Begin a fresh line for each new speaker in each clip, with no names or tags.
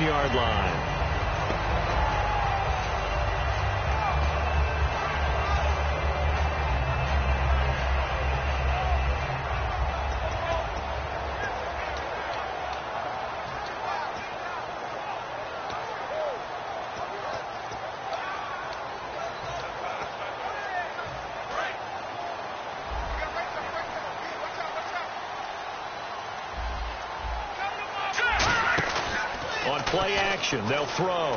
9-yard line. Play action. They'll throw.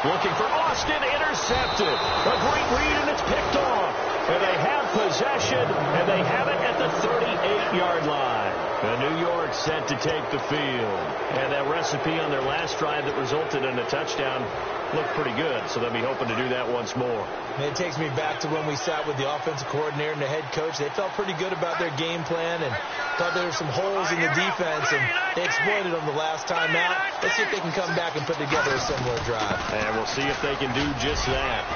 Looking for Austin. Intercepted. A great read, and it's picked off. And they have possession, and they have it at the 38-yard line. And New York set to take the field. And that recipe on their last drive that resulted in a touchdown looked pretty good, so they'll be hoping to do that once more.
It takes me back to when we sat with the offensive coordinator and the head coach. They felt pretty good about their game plan and thought there were some holes in the defense, and they exploited them the last time out. Let's see if they can come back and put together a similar drive.
And we'll see if they can do just that.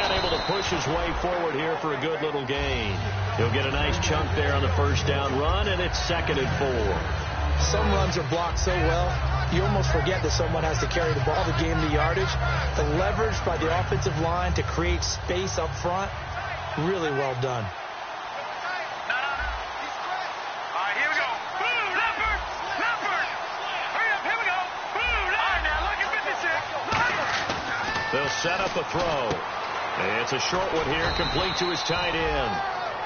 And able to push his way forward here for a good little gain. He'll get a nice chunk there on the first down run, and it's 2nd and 4.
Some runs are blocked so well, you almost forget that someone has to carry the ball to gain the yardage. The leverage by the offensive line to create space up front, really well done.
All right, here we go. Boom, Leopard. Hurry up, here we go. Boom, all right, now look at 56.
They'll set up a throw. It's a short one here, complete to his tight end.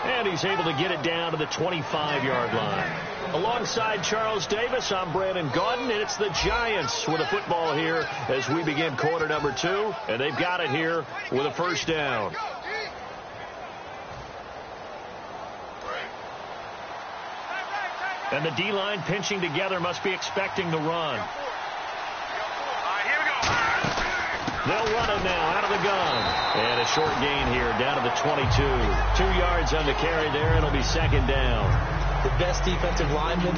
And he's able to get it down to the 25-yard line. Alongside Charles Davis, I'm Brandon Gaudin, and it's the Giants with a football here as we begin quarter number 2, and they've got it here with a first down. And the D-line pinching together must be expecting the run. They'll run it now out of the gun. And a short gain here down to the 22. 2 yards on the carry there. It'll be 2nd down.
The best defensive linemen,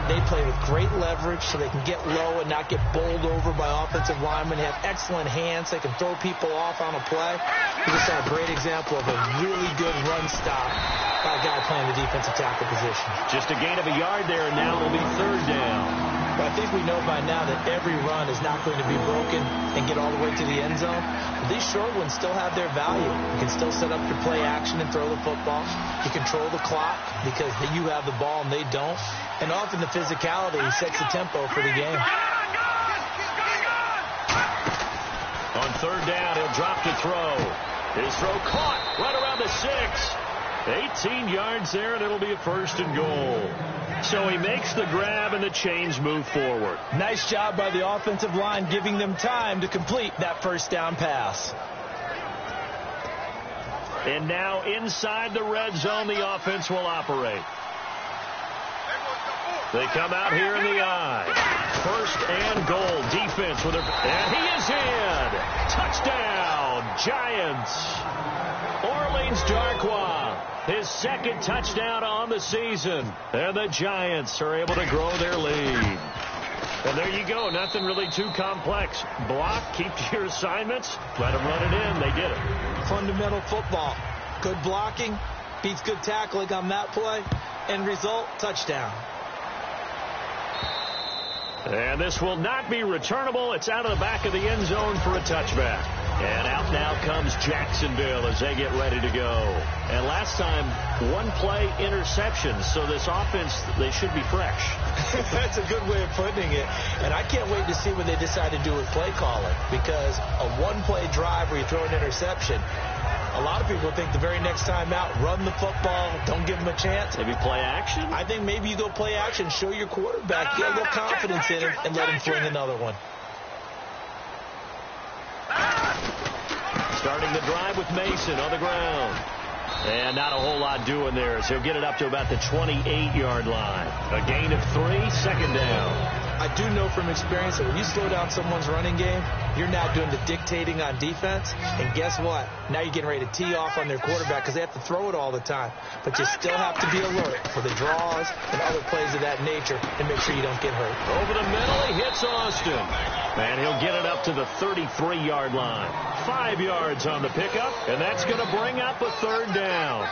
they play with great leverage so they can get low and not get bowled over by offensive linemen. They have excellent hands. They can throw people off on a play. We just saw a great example of a really good run stop by a guy playing the defensive tackle position.
Just a gain of a yard there, and now it'll be 3rd down.
But I think we know by now that every run is not going to be broken and get all the way to the end zone. But these short ones still have their value. You can still set up your play action and throw the football. You control the clock because you have the ball and they don't. And often the physicality sets the tempo for the game.
On 3rd down, he'll drop to throw. His throw caught right around the 6. 18 yards there, and it'll be a 1st and goal. So he makes the grab, and the chains move forward.
Nice job by the offensive line, giving them time to complete that first down pass.
And now inside the red zone, the offense will operate. They come out here in the I. 1st and goal. Defense with and he is in. Touchdown, Giants. Orleans Darkwa, his 2nd touchdown on the season. And the Giants are able to grow their lead. And there you go. Nothing really too complex. Block, keep to your assignments, let them run it in. They did it.
Fundamental football. Good blocking beats good tackling on that play. End result, touchdown.
And this will not be returnable. It's out of the back of the end zone for a touchback. And out now comes Jacksonville as they get ready to go. And last time, 1-play interception. So this offense, they should be fresh.
That's a good way of putting it. And I can't wait to see what they decide to do with play calling. Because a 1-play drive where you throw an interception, a lot of people think the very next time out, run the football, don't give them a chance.
Maybe play action?
I think maybe you go play action, show your quarterback, get a little confidence in him, and let him fling another one.
Starting the drive with Mason on the ground. And not a whole lot doing there as he'll get it up to about the 28-yard line. A gain of 3, 2nd down.
I do know from experience that when you slow down someone's running game, you're now doing the dictating on defense. And guess what? Now you're getting ready to tee off on their quarterback because they have to throw it all the time. But you still have to be alert for the draws and other plays of that nature and make sure you don't get hurt.
Over the middle, he hits Austin. And he'll get it up to the 33-yard line. 5 yards on the pickup, and that's going to bring up a 3rd down.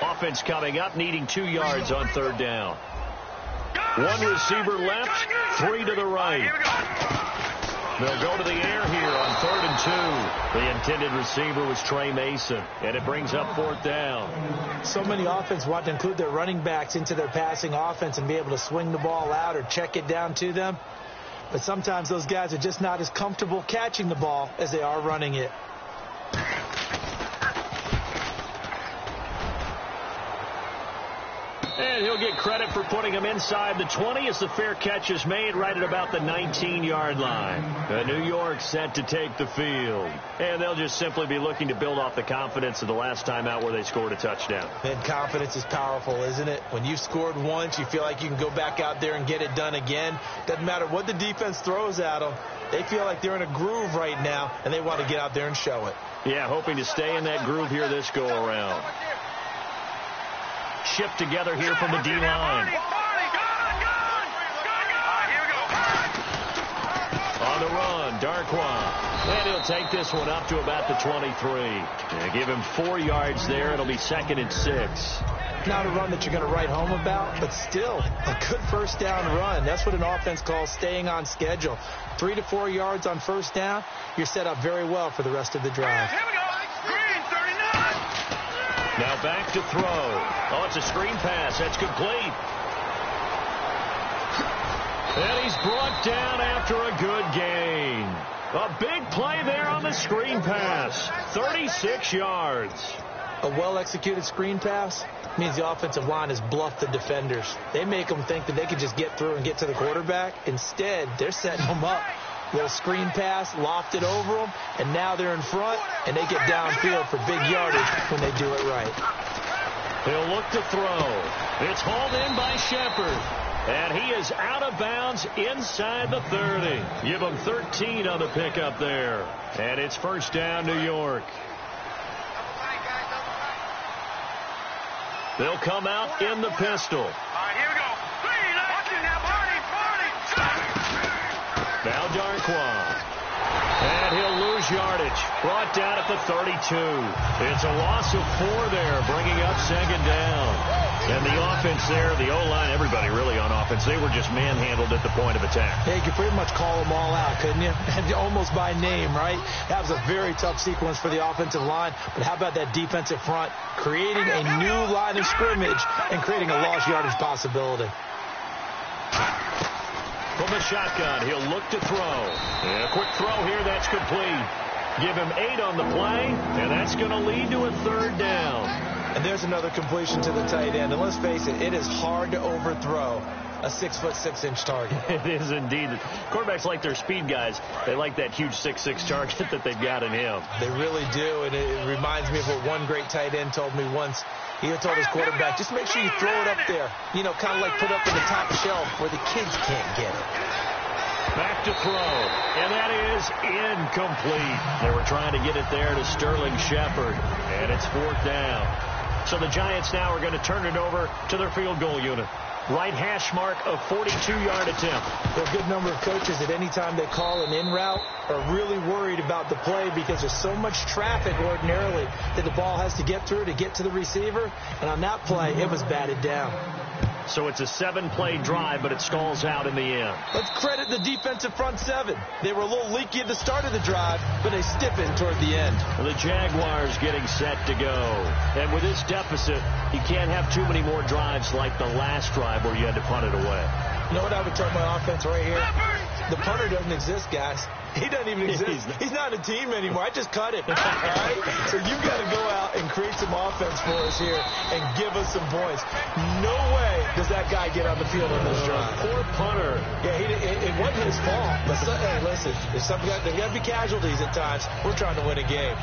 Offense coming up, needing 2 yards on 3rd down. One receiver left, 3 to the right. They'll go to the air here on 3rd and 2. The intended receiver was Trey Mason, and it brings up 4th down.
So many offenses want to include their running backs into their passing offense and be able to swing the ball out or check it down to them. But sometimes those guys are just not as comfortable catching the ball as they are running it.
And he'll get credit for putting him inside the 20 as the fair catch is made right at about the 19-yard line. New York set to take the field. And they'll just simply be looking to build off the confidence of the last time out where they scored a touchdown.
And confidence is powerful, isn't it? When you've scored once, you feel like you can go back out there and get it done again. Doesn't matter what the defense throws at them. They feel like they're in a groove right now, and they want to get out there and show it.
Yeah, hoping to stay in that groove here this go-around. Shift together here from the D-line. On the run, Darkwa. And he'll take this one up to about the 23. Yeah, give him 4 yards there. It'll be 2nd and 6.
Not a run that you're going to write home about, but still a good first down run. That's what an offense calls staying on schedule. 3 to 4 yards on first down, you're set up very well for the rest of the drive.
Here we go. Green, 39.
Now back to throw. Oh, it's a screen pass. That's complete. And he's brought down after a good gain. A big play there on the screen pass. 36 yards.
A well-executed screen pass means the offensive line has bluffed the defenders. They make them think that they can just get through and get to the quarterback. Instead, they're setting them up. Little screen pass, lofted over them, and now they're in front, and they get downfield for big yardage when they do it right.
He'll look to throw. It's hauled in by Shepard. And he is out of bounds inside the 30. Give him 13 on the pickup there. And it's first down, New York. They'll come out in the pistol.
All right, here we go. Watch it now, Barney.
Now Darkwa. And he'll lose yardage. Brought down at the 32. It's a loss of 4 there, bringing up 2nd down. And the offense there, the O-line, everybody really on offense, they were just manhandled at the point of attack.
Yeah, you could pretty much call them all out, couldn't you? And almost by name, right? That was a very tough sequence for the offensive line. But how about that defensive front creating a new line of scrimmage and creating a lost yardage possibility?
From the shotgun, he'll look to throw. And a quick throw here, that's complete. Give him 8 on the play, and that's going to lead to a 3rd down.
And there's another completion to the tight end. And let's face it, it is hard to overthrow a 6'6" target.
It is indeed. Quarterbacks like their speed guys. They like that huge 6'6" target that they've got in him.
They really do, and it reminds me of what one great tight end told me once. He told his quarterback, just make sure you throw it up there. You know, kind of like put up in the top shelf where the kids can't get it.
Back to throw, and that is incomplete. They were trying to get it there to Sterling Shepard, and it's 4th down. So the Giants now are going to turn it over to their field goal unit. Right hash mark of 42-yard attempt.
There are a good number of coaches that any time they call an in route are really worried about the play because there's so much traffic ordinarily that the ball has to get through to get to the receiver. And on that play, it was batted down.
So it's a 7-play drive, but it stalls out in the end.
Let's credit the defensive front 7. They were a little leaky at the start of the drive, but they stiffened toward the end.
The Jaguars getting set to go. And with this deficit, you can't have too many more drives like the last drive where you had to punt it away.
You know what I would tell my offense right here? The punter doesn't exist, guys. He doesn't even exist. He's not a team anymore. I just cut it. All right? So you've got to go out and create some offense for us here and give us some points. No way does that guy get on the field on this drive.
Poor punter.
Yeah, it wasn't his fault. But hey, listen, there's got to be casualties at times. We're trying to win a game.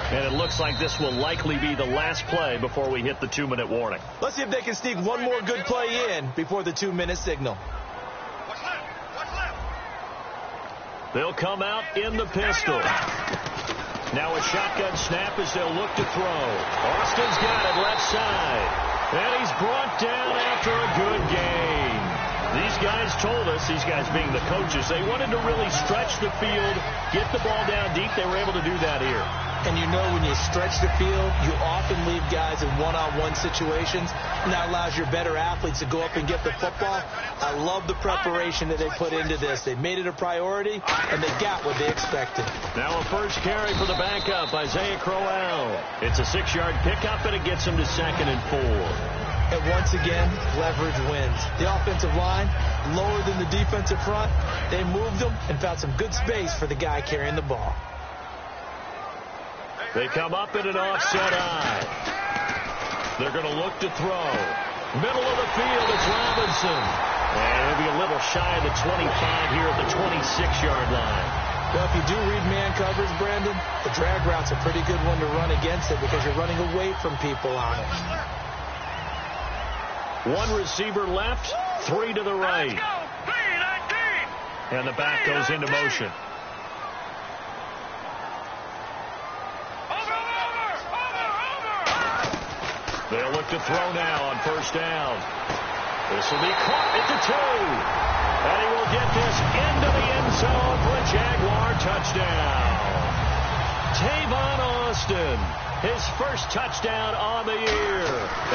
And it looks like this will likely be the last play before we hit the 2-minute warning.
Let's see if they can sneak one more good play in before the 2-minute signal.
What's left?
They'll come out in the pistol. Now a shotgun snap as they'll look to throw. Austin's got it left side. And he's brought down after a good game. These guys told us, these guys being the coaches, they wanted to really stretch the field, get the ball down deep. They were able to do that here.
And you know when you stretch the field, you often leave guys in one-on-one situations, and that allows your better athletes to go up and get the football. I love the preparation that they put into this. They made it a priority, and they got what they expected.
Now a first carry for the backup, Isaiah Crowell. It's a 6-yard pickup, and it gets him to 2nd and 4.
And once again, leverage wins. The offensive line, lower than the defensive front. They moved them and found some good space for the guy carrying the ball.
They come up in an offset eye. They're going to look to throw. Middle of the field, it's Robinson. And he'll be a little shy of the 25 here at the 26-yard line.
Well, if you do read man coverage, Brandon, the drag route's a pretty good one to run against it because you're running away from people on it.
1 receiver left, 3 to the right. And the back goes into motion. They'll look to throw now on first down. This will be caught at the 2. And he will get this into the end zone for a Jaguar touchdown. Tavon Austin, his first touchdown on the year.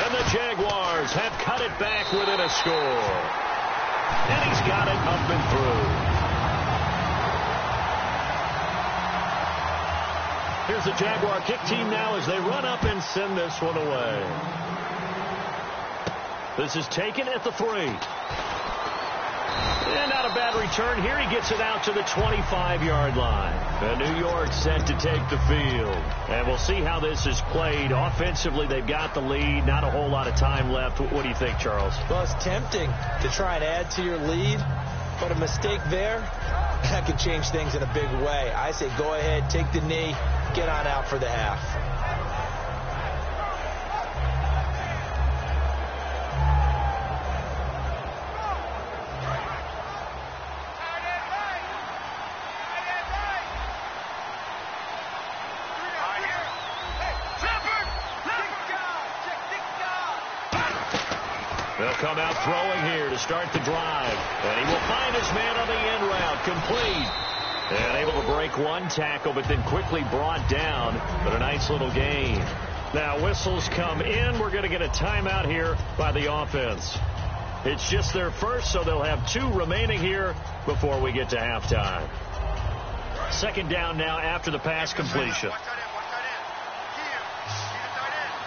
And the Jaguars have cut it back within a score. And he's got it up and through. Here's the Jaguar kick team now as they run up and send this one away. This is taken at the 3. And not a bad return here. He gets it out to the 25-yard line. And New York set to take the field. And we'll see how this is played. Offensively, they've got the lead. Not a whole lot of time left. What do you think, Charles?
Well, it's tempting to try and add to your lead. But a mistake there, that can change things in a big way. I say go ahead, take the knee, get on out for the half.
They'll come out throwing here to start the drive. And he will find his man on the end route. Complete. And able to break one tackle, but then quickly brought down. But a nice little gain. Now whistles come in. We're going to get a timeout here by the offense. It's just their first, so they'll have 2 remaining here before we get to halftime. 2nd down now after the pass completion.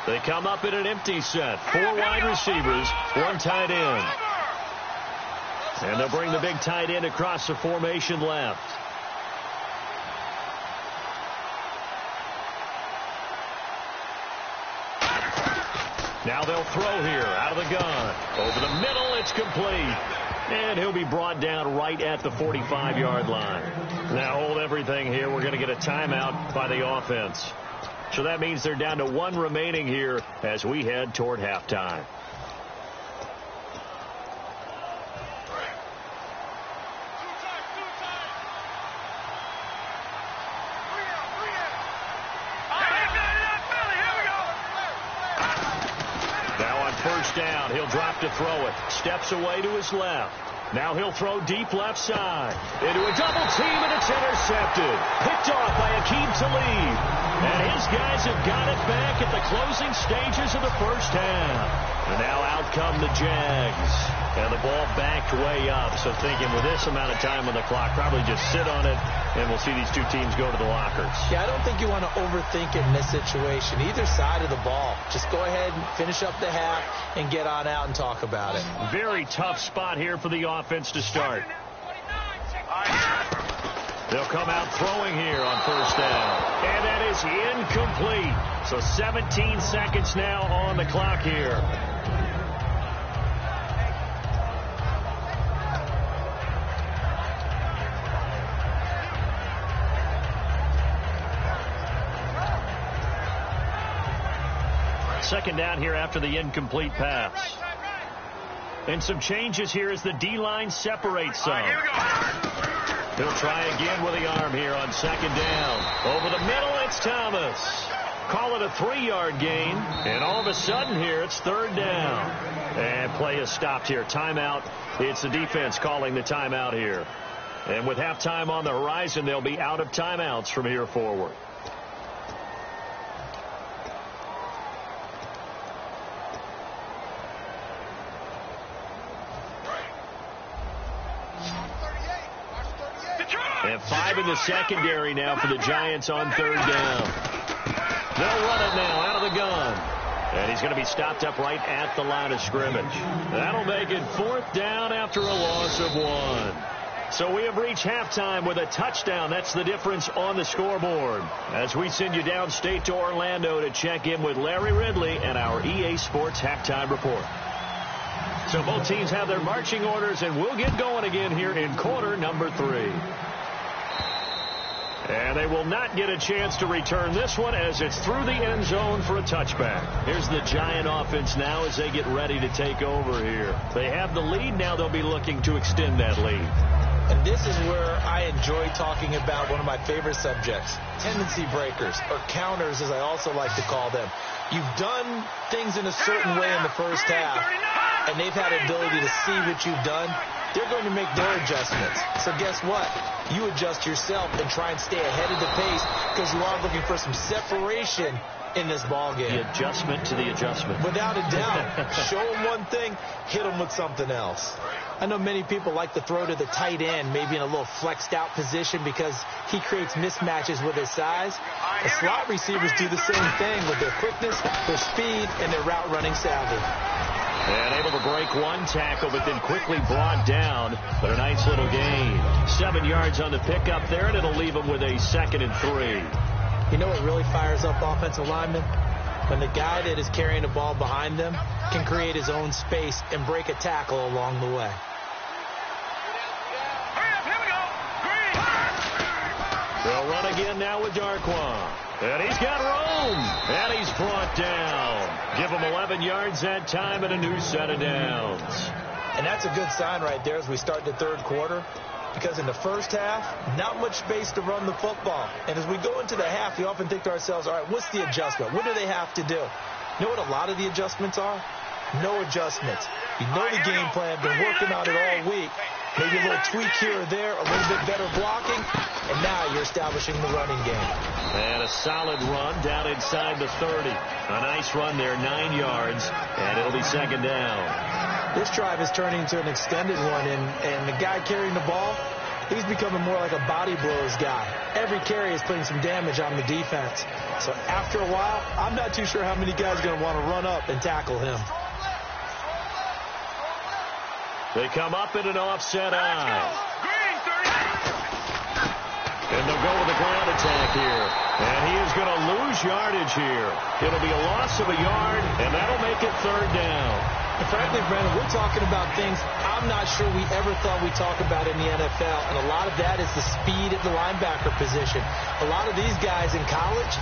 They come up in an empty set. 4 wide receivers, 1 tight end. And they'll bring the big tight end across the formation left. Now they'll throw here out of the gun. Over the middle, it's complete. And he'll be brought down right at the 45-yard line. Now hold everything here. We're going to get a timeout by the offense. So that means they're down to 1 remaining here as we head toward halftime. Now on first down, he'll drop to throw it. Steps away to his left. Now he'll throw deep left side. Into a double team, and it's intercepted. Picked off by Aqib Talib. And his guys have got it back at the closing stages of the first half. And now out come the Jags. And the ball backed way up. So thinking with this amount of time on the clock, probably just sit on it, and we'll see these 2 teams go to the lockers.
Yeah, I don't think you want to overthink it in this situation. Either side of the ball. Just go ahead and finish up the half and get on out and talk about it.
Very tough spot here for the offense to start. They'll come out throwing here on first down. And that is incomplete. So 17 seconds now on the clock here. Second down here after the incomplete pass. And some changes here as the D-line separates some. He'll try again with the arm here on second down. Over the middle, it's Thomas. Call it a 3-yard gain. And all of a sudden here, it's 3rd down. And play is stopped here. Timeout. It's the defense calling the timeout here. And with halftime on the horizon, they'll be out of timeouts from here forward. And 5 in the secondary now for the Giants on third down. They'll run it now out of the gun. And he's going to be stopped up right at the line of scrimmage. That'll make it 4th down after a loss of 1. So we have reached halftime with a touchdown. That's the difference on the scoreboard. As we send you downstate to Orlando to check in with Larry Ridley and our EA Sports Halftime Report. So both teams have their marching orders, and we'll get going again here in quarter number 3. And they will not get a chance to return this one as it's through the end zone for a touchback. Here's the Giant offense now as they get ready to take over here. They have the lead. Now they'll be looking to extend that lead.
And this is where I enjoy talking about one of my favorite subjects, tendency breakers, or counters as I also like to call them. You've done things in a certain way in the first half, and they've had the ability to see what you've done. They're going to make their adjustments. So guess what? You adjust yourself and try and stay ahead of the pace because you are looking for some separation in this ball game.
The adjustment to the adjustment.
Without a doubt. Show them one thing, hit them with something else. I know many people like to throw to the tight end, maybe in a little flexed out position because he creates mismatches with his size. The slot receivers do the same thing with their quickness, their speed, and their route running savvy.
And able to break one tackle, but then quickly brought down. But a nice little gain. 7 yards on the pickup there, and it'll leave them with a 2nd and 3.
You know what really fires up offensive linemen? When the guy that is carrying the ball behind them can create his own space and break a tackle along the way.
They'll run again now with Darkwa. And he's got room. And he's brought down. Give him 11 yards that time and a new set of downs.
And that's a good sign right there as we start the third quarter. Because in the first half, not much space to run the football. And as we go into the half, we often think to ourselves, all right, what's the adjustment? What do they have to do? You know what a lot of the adjustments are? No adjustments. You know the game plan, been working on it all week. Maybe a little tweak here or there, a little bit better blocking, and now you're establishing the running game.
And a solid run down inside the 30. A nice run there, 9 yards, and it'll be 2nd down.
This drive is turning into an extended one, and the guy carrying the ball, he's becoming more like a body blows guy. Every carry is putting some damage on the defense. So after a while, I'm not too sure how many guys are going to want to run up and tackle him.
They come up in an offset eye. And they'll go with the ground attack here. And he is going to lose yardage here. It'll be a loss of a yard, and that'll make it 3rd down.
And frankly, Brandon, we're talking about things I'm not sure we ever thought we'd talk about in the NFL. And a lot of that is the speed at the linebacker position. A lot of these guys in college,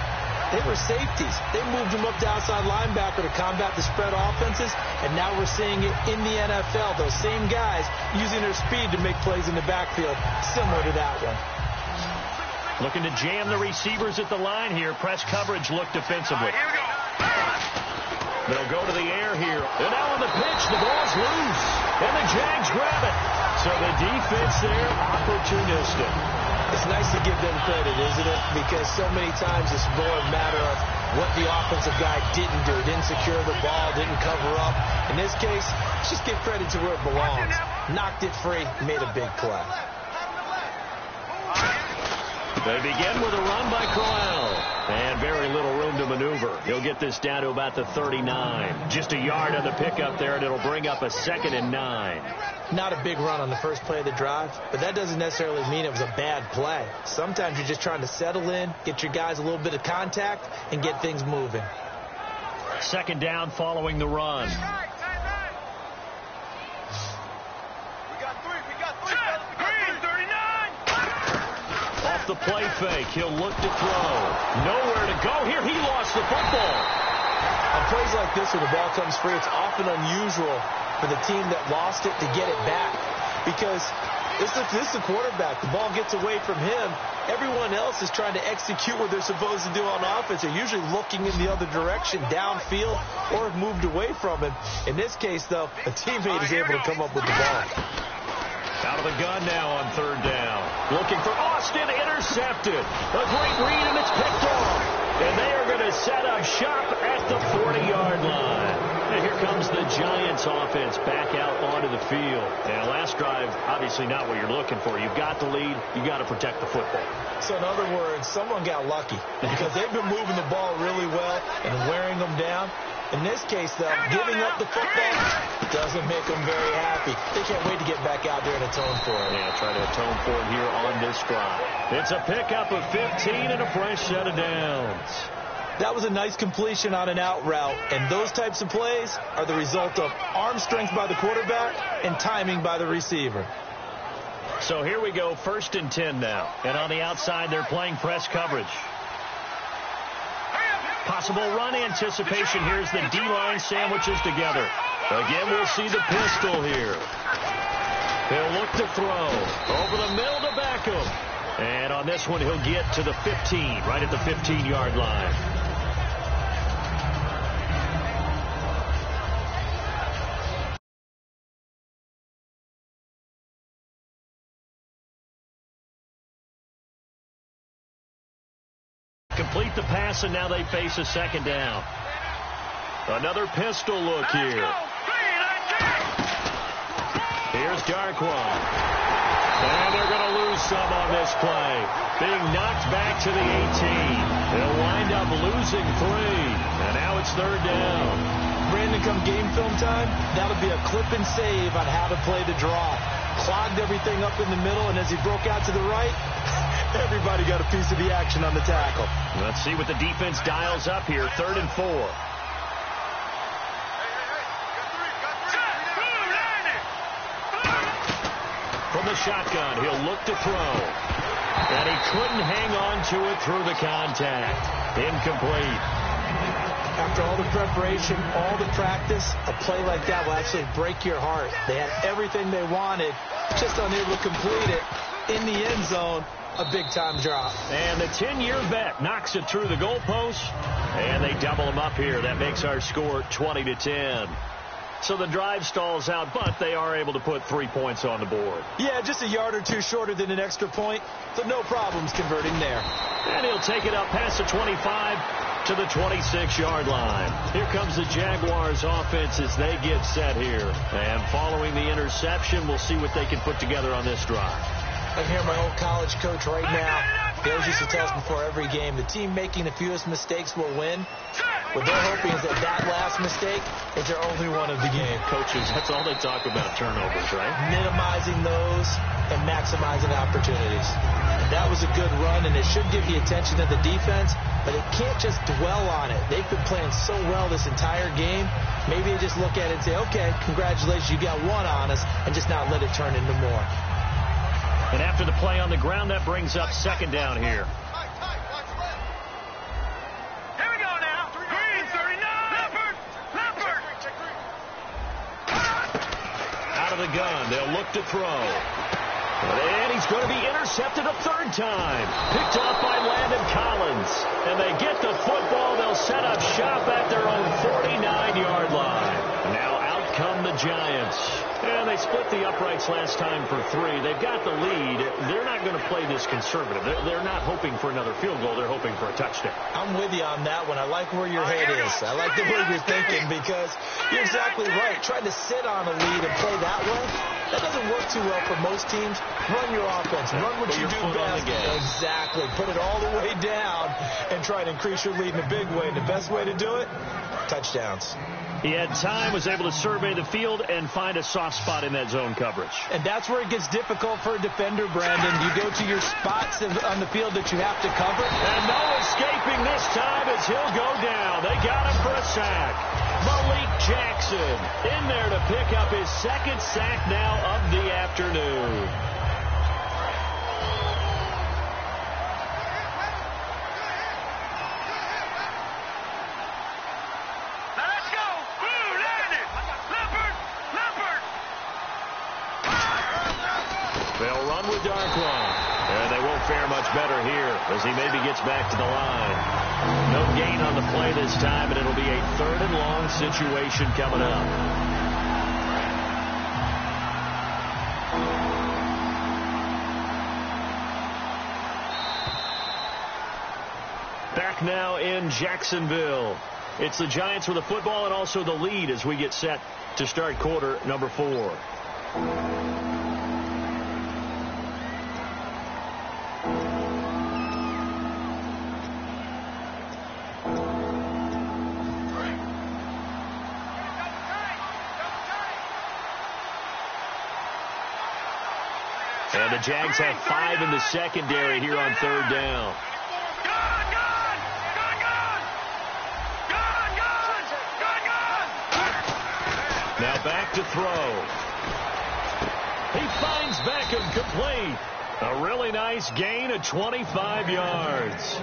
they were safeties. They moved them up to outside linebacker to combat the spread offenses. And now we're seeing it in the NFL. Those same guys using their speed to make plays in the backfield, similar to that one.
Looking to jam the receivers at the line here. Press coverage look defensively. They'll go to the air here. And now on the pitch, the ball's loose. And the Jags grab it. So the defense there, opportunistic.
It's nice to give them credit, isn't it? Because so many times it's more a matter of what the offensive guy didn't do. Didn't secure the ball, didn't cover up. In this case, let's just give credit to where it belongs. Knocked it free, made a big play.
They begin with a run by Crowell. And very little room to maneuver. He'll get this down to about the 39. Just a yard on the pickup there, and it'll bring up a 2nd and 9.
Not a big run on the first play of the drive, but that doesn't necessarily mean it was a bad play. Sometimes you're just trying to settle in, get your guys a little bit of contact, and get things moving.
2nd down following the run. Off the play fake, he'll look to throw. Nowhere to go here. He lost the football.
On plays like this where the ball comes free, it's often unusual for the team that lost it to get it back. Because this is the quarterback. The ball gets away from him. Everyone else is trying to execute what they're supposed to do on offense. They're usually looking in the other direction, downfield, or have moved away from him. In this case, though, a teammate is able to come up with the ball.
Out of the gun now on 3rd down. Looking for Austin, intercepted. A great read, and it's picked off. And they are going to set up shop at the 40-yard line. And here comes the Giants offense back out onto the field. And last drive, obviously not what you're looking for. You've got the lead. You've got to protect the football.
So in other words, someone got lucky because they've been moving the ball really well and wearing them down. In this case, though, giving up the football doesn't make them very happy. They can't wait to get back out there and atone for it.
Yeah, try to atone for it here on this drive. It's a pickup of 15 and a fresh set of downs.
That was a nice completion on an out route, and those types of plays are the result of arm strength by the quarterback and timing by the receiver.
So here we go, 1st and 10 now. And on the outside, they're playing press coverage. Possible run anticipation. Here's the D-line sandwiches together. Again, we'll see the pistol here. He'll look to throw. Over the middle to Beckham. And on this one, he'll get to the 15, right at the 15-yard line. Complete the pass, and now they face a 2nd down. Another pistol look here. Here's Darkwa. And they're going to lose some on this play. Being knocked back to the 18. They'll wind up losing 3. And now it's 3rd down.
Brandon, come game film time, that'll be a clip and save on how to play the draw. Clogged everything up in the middle, and as he broke out to the right, everybody got a piece of the action on the tackle.
Let's see what the defense dials up here. 3rd and 4. From the shotgun, he'll look to throw. And he couldn't hang on to it through the contact. Incomplete.
After all the preparation, all the practice, a play like that will actually break your heart. They had everything they wanted, just unable to complete it. In the end zone, a big-time drop.
And the 10-year vet knocks it through the goalpost, and they double him up here. That makes our score 20-10. So the drive stalls out, but they are able to put 3 points on the board.
Yeah, just a yard or two shorter than an extra point, so no problems converting there.
And he'll take it up past the 25 to the 26-yard line. Here comes the Jaguars offense as they get set here. And following the interception, we'll see what they can put together on this drive.
I can hear my old college coach right now. He always used to tell us before every game, the team making the fewest mistakes will win. What they're hoping is that that last mistake is their only one of the game.
Coaches, that's all they talk about, turnovers, right?
Minimizing those and maximizing opportunities. That was a good run, and it should get the attention of the defense, but it can't just dwell on it. They've been playing so well this entire game. Maybe they just look at it and say, okay, congratulations, you got one on us, and just not let it turn into more.
And after the play on the ground, that brings up 2nd down here.
Here we go now. Green 39. Leopard.
Out of the gun, they'll look to throw. And he's going to be intercepted a 3rd time. Picked off by Landon Collins. And they get the football. They'll set up shop at their own 49-yard line. Now out come the Giants. And they split the uprights last time for 3. They've got the lead. They're not going to play this conservative. They're not hoping for another field goal. They're hoping for a touchdown.
I'm with you on that one. I like where your head is. I like the way you're thinking because you're exactly right. Trying to sit on a lead and play that way, that doesn't work too well for most teams. Run your offense. Run what you do best. Exactly. Put it all the way down and try to increase your lead in a big way. And the best way to do it, touchdowns.
He had time, was able to survey the field and find a soft spot in that zone coverage.
And that's where it gets difficult for a defender, Brandon. You go to your spots on the field that you have to cover.
And no escaping this time as he'll go down. They got him for a sack. Malik Jackson in there to pick up his 2nd sack now of the afternoon. They'll run with Darkwa. And they won't fare much better here as he maybe gets back to the line. No gain on the play this time, and it'll be a 3rd and long situation coming up. Back now in Jacksonville. It's the Giants with the football and also the lead as we get set to start quarter number 4. And the Jags have 5 in the secondary here on 3rd down. Now back to throw. He finds Beckham complete. A really nice gain of 25 yards.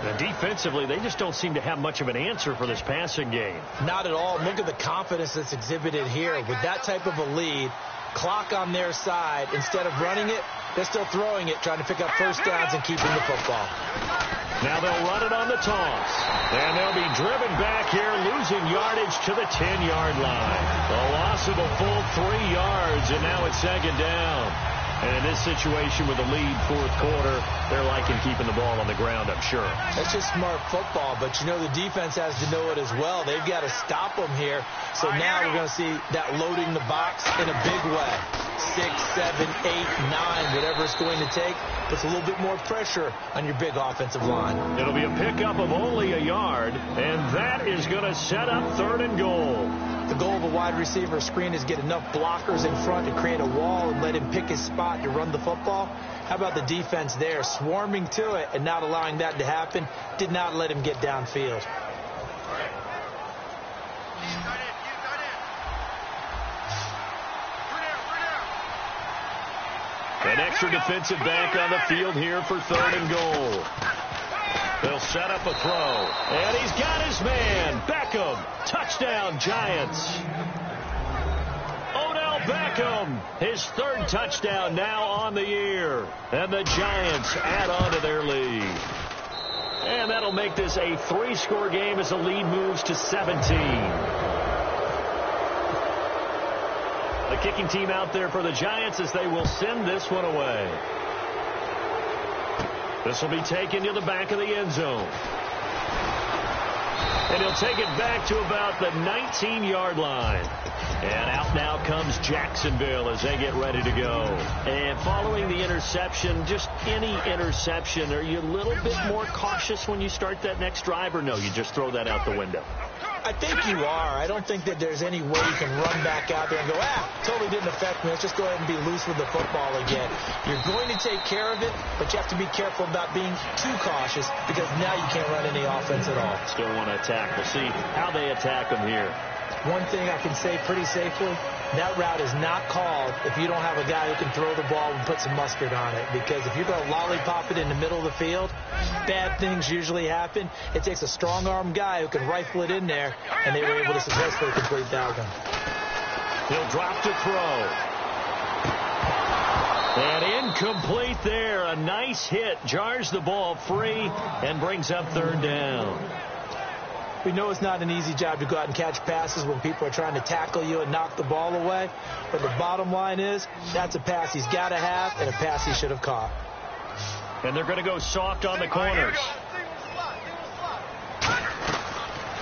And defensively, they just don't seem to have much of an answer for this passing game.
Not at all. Look at the confidence that's exhibited here. With that type of a lead, clock on their side, instead of running it, they're still throwing it, trying to pick up first downs and keeping the football.
Now they'll run it on the toss. And they'll be driven back here, losing yardage to the 10-yard line. A loss of a full 3 yards, and now it's 2nd down. And in this situation with the lead 4th quarter, they're liking keeping the ball on the ground, I'm sure.
That's just smart football, but you know the defense has to know it as well. They've got to stop them here. So now we're going to see that loading the box in a big way. 6, 7, 8, 9, whatever it's going to take, puts a little bit more pressure on your big offensive line.
It'll be a pickup of only a yard, and that is going to set up 3rd and goal.
The goal of a wide receiver screen is get enough blockers in front to create a wall and let him pick his spot to run the football. How about the defense there, swarming to it and not allowing that to happen? Did not let him get downfield.
An extra defensive back on the field here for 3rd and goal. They'll set up a throw. And he's got his man. Beckham. Touchdown, Giants. Odell Beckham. His 3rd touchdown now on the year. And the Giants add on to their lead. And that'll make this a 3-score game as the lead moves to 17. The kicking team out there for the Giants as they will send this one away. This will be taken to the back of the end zone. And he'll take it back to about the 19-yard line. And out now comes Jacksonville as they get ready to go. And following the interception, just any interception, are you a little bit more cautious when you start that next drive, or no, you just throw that out the window?
I think you are. I don't think that there's any way you can run back out there and go, totally didn't affect me. Let's just go ahead and be loose with the football again. You're going to take care of it, but you have to be careful about being too cautious because now you can't run any offense at all.
Still want to attack. We'll see how they attack them here.
One thing I can say pretty safely, that route is not called if you don't have a guy who can throw the ball and put some mustard on it. Because if you're going to lollipop it in the middle of the field, bad things usually happen. It takes a strong-arm guy who can rifle it in there, and they were able to successfully complete that one.
He'll drop to throw. And incomplete there. A nice hit. Jars the ball free and brings up 3rd down.
We know it's not an easy job to go out and catch passes when people are trying to tackle you and knock the ball away. But the bottom line is, that's a pass he's got to have and a pass he should have caught.
And they're going to go soft on the corners.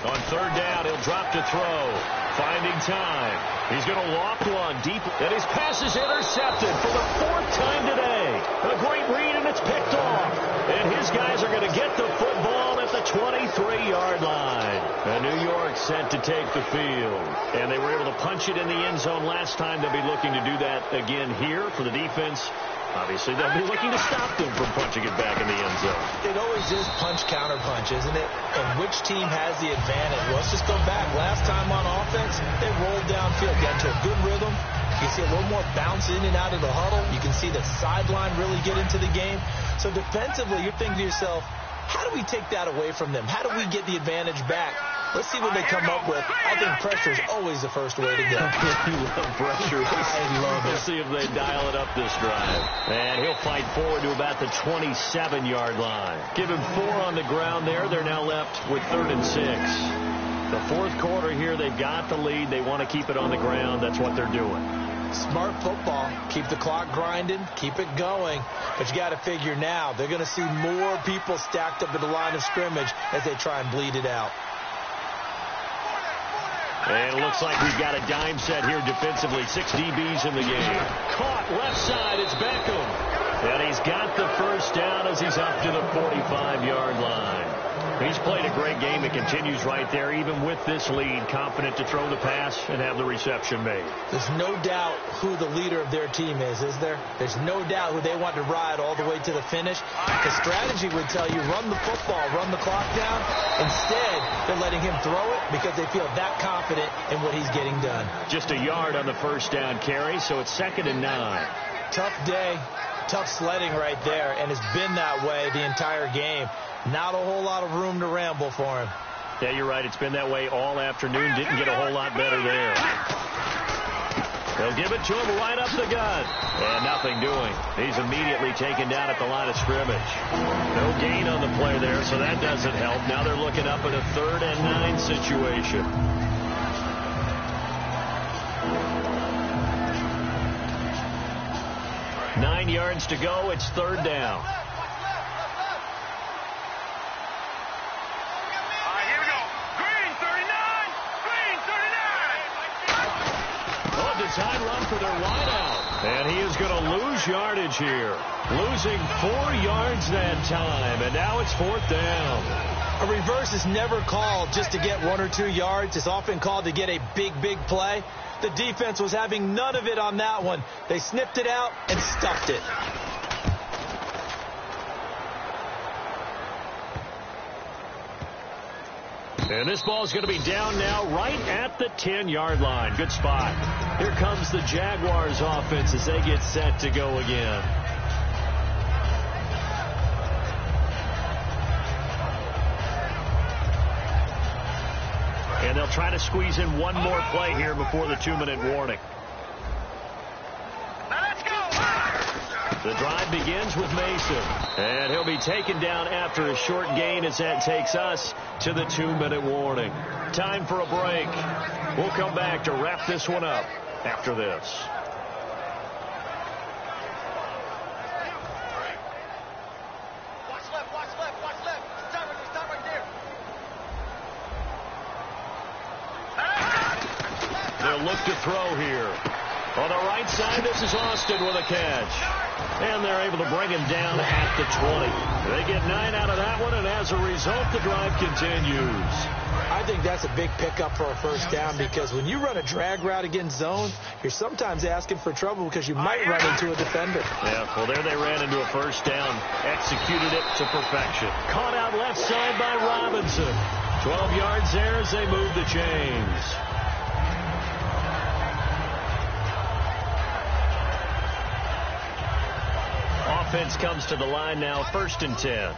On 3rd down, he'll drop to throw. Finding time. He's going to walk one deep. And his pass is intercepted for the 4th time today. A great read, and it's picked off. And his guys are going to get the football at the 23-yard line. And New York sent to take the field. And they were able to punch it in the end zone last time. They'll be looking to do that again here for the defense. Obviously, they'll be looking to stop them from punching it back in the end zone.
It always is punch-counter-punch, isn't it? And which team has the advantage? Well, let's just go back. Last time on offense, they rolled downfield, got into a good rhythm. You can see a little more bounce in and out of the huddle. You can see the sideline really get into the game. So defensively, you're thinking to yourself, how do we take that away from them? How do we get the advantage back? Let's see what they come up with. I think pressure is always the first way to go.
You love pressure.
I love it.
Let's see if they dial it up this drive. And he'll fight forward to about the 27-yard line. Give him 4 on the ground there. They're now left with 3rd and 6. The 4th quarter here, they've got the lead. They want to keep it on the ground. That's what they're doing.
Smart football. Keep the clock grinding. Keep it going. But you got to figure now, they're going to see more people stacked up at the line of scrimmage as they try and bleed it out.
And it looks like we've got a dime set here defensively. 6 DBs in the game. Caught left side. It's Beckham. And he's got the first down as he's up to the 45-yard line. He's played a great game. It continues right there, even with this lead, confident to throw the pass and have the reception made.
There's no doubt who the leader of their team is there? There's no doubt who they want to ride all the way to the finish. The strategy would tell you, run the football, run the clock down. Instead, they're letting him throw it because they feel that confident in what he's getting done.
Just a yard on the first down carry, so it's 2nd and 9.
Tough day, tough sledding right there, and it's been that way the entire game. Not a whole lot of room to ramble for him.
Yeah, you're right. It's been that way all afternoon. Didn't get a whole lot better there. They'll give it to him right up the gut. And nothing doing. He's immediately taken down at the line of scrimmage. No gain on the play there, so that doesn't help. Now they're looking up at a 3rd and 9 situation. Nine yards to go. It's 3rd down. Design run for their wideout. And he is going to lose yardage here. Losing 4 yards that time. And now it's 4th down.
A reverse is never called just to get 1 or 2 yards. It's often called to get a big play. The defense was having none of it on that one. They snipped it out and stuffed it.
And this ball is going to be down now right at the 10-yard line. Good spot. Here comes the Jaguars offense as they get set to go again. And they'll try to squeeze in one more play here before the 2-minute warning. The drive begins with Mason. And he'll be taken down after a short gain as that takes us to the 2-minute warning. Time for a break. We'll come back to wrap this one up after this.
Watch left. Start right there.
They'll look to throw here. On the right side, this is Austin with a catch. And they're able to bring him down at the 20. They get 9 out of that one, and as a result, the drive continues.
I think that's a big pickup for a first down because when you run a drag route against zone, you're sometimes asking for trouble because you might run into a defender.
Yeah, well, there they ran into a first down. Executed it to perfection. Caught out left side by Robinson. 12 yards there as they move the chains. Offense comes to the line now, 1st and 10.
All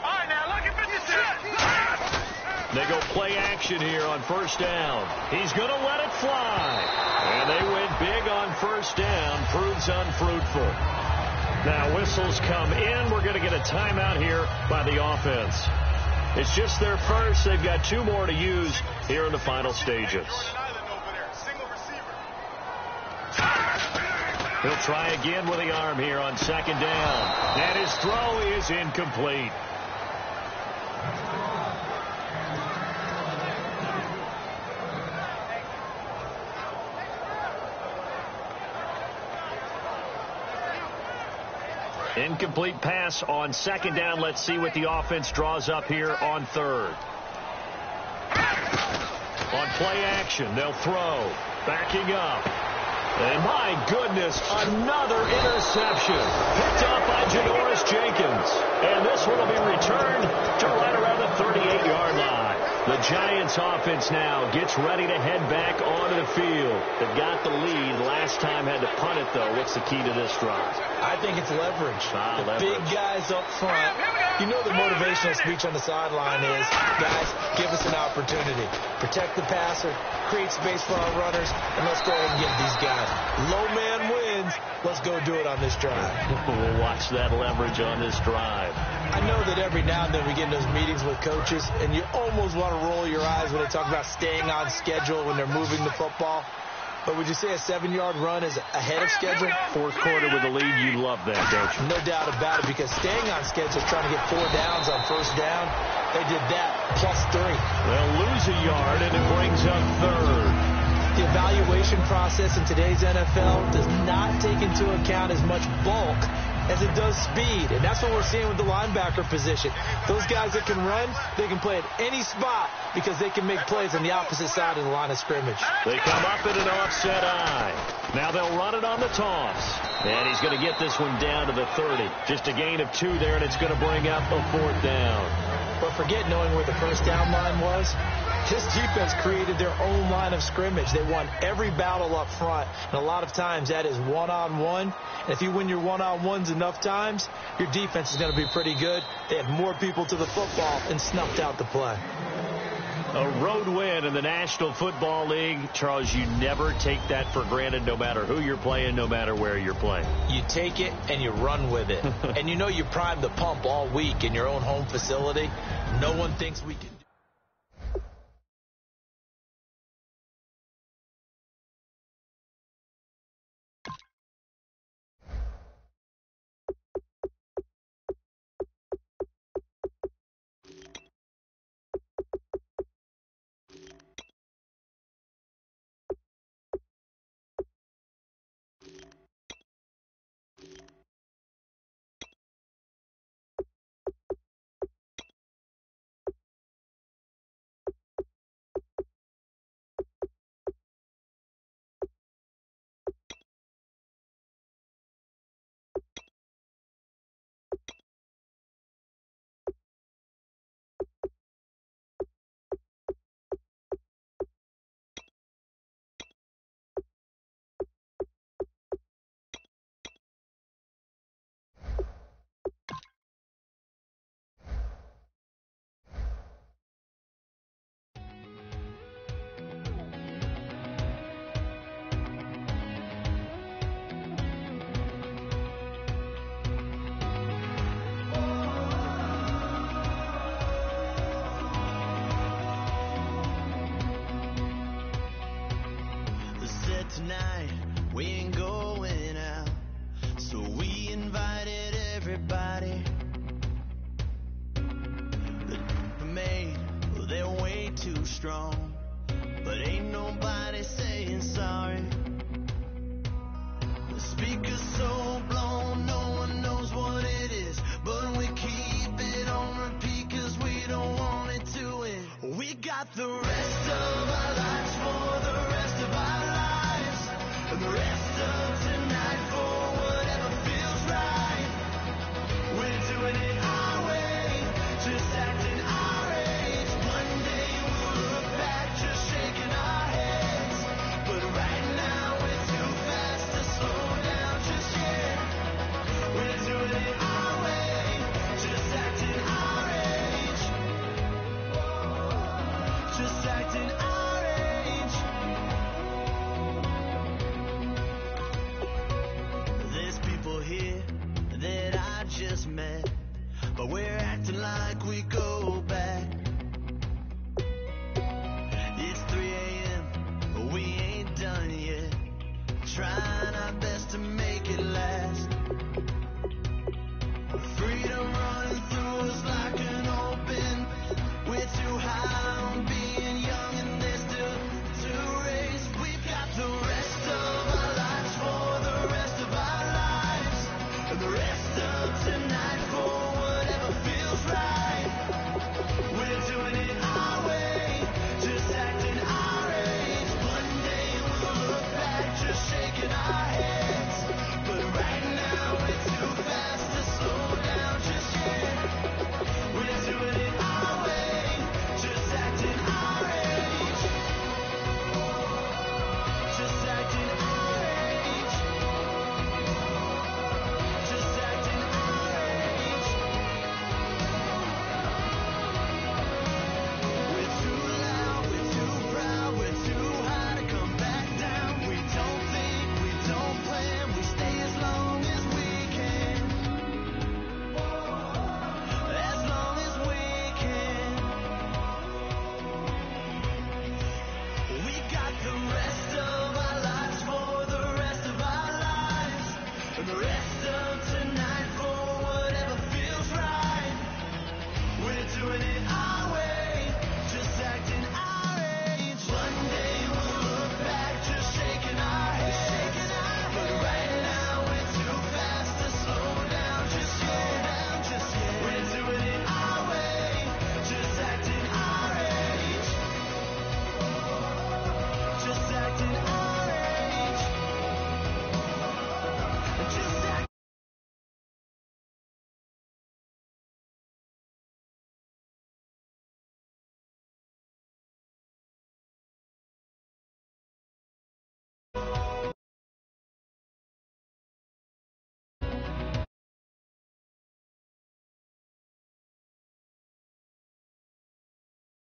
right, now look at 56.
They go play action here on 1st down. He's going to let it fly. And they went big on 1st down. Proves unfruitful. Now whistles come in. We're going to get a timeout here by the offense. It's just their first. They've got 2 more to use here in the final stages. He'll try again with the arm here on 2nd down. And his throw is incomplete. Incomplete pass on 2nd down. Let's see what the offense draws up here on 3rd. On play action, they'll throw. Backing up. And my goodness, another interception. Picked up by Janoris Jenkins. And this one will be returned to right around the 38-yard line. The Giants offense now gets ready to head back onto the field. They've got the lead. Last time had to punt it, though. What's the key to this drive?
I think it's leverage.
Leverage.
Big guys up front. You know the motivational speech on the sideline is, guys, give us an opportunity. Protect the passer, create space for our runners, and let's go ahead and get these guys. Low man wins. Let's go do it on this drive.
We'll watch that leverage on this drive.
I know that every now and then we get in those meetings with coaches, and you almost want to roll your eyes when they talk about staying on schedule when they're moving the football. But would you say a 7-yard run is ahead of schedule?
Fourth quarter with the lead, you love that, don't you?
No doubt about it, because staying on schedule, trying to get 4 downs on first down, they did that, +3.
They'll lose a yard, and it brings up third.
The evaluation process in today's NFL does not take into account as much bulk as it does speed. And that's what we're seeing with the linebacker position. Those guys that can run, they can play at any spot because they can make plays on the opposite side of the line of scrimmage.
They come up in an offset eye. Now they'll run it on the toss. And he's going to get this one down to the 30. Just a gain of 2 there, and it's going to bring up a 4th down.
But forget knowing where the first down line was. This defense created their own line of scrimmage. They won every battle up front, and a lot of times that is one-on-one. And if you win your one-on-ones enough times, your defense is going to be pretty good. They had more people to the football and snuffed out the play.
A road win in the National Football League. Charles, you never take that for granted, no matter who you're playing, no matter where you're playing.
You take it and you run with it. And you know you primed the pump all week in your own home facility. No one thinks we can.
Tonight we ain't going out, so we invited everybody. The made, well, they're way too strong.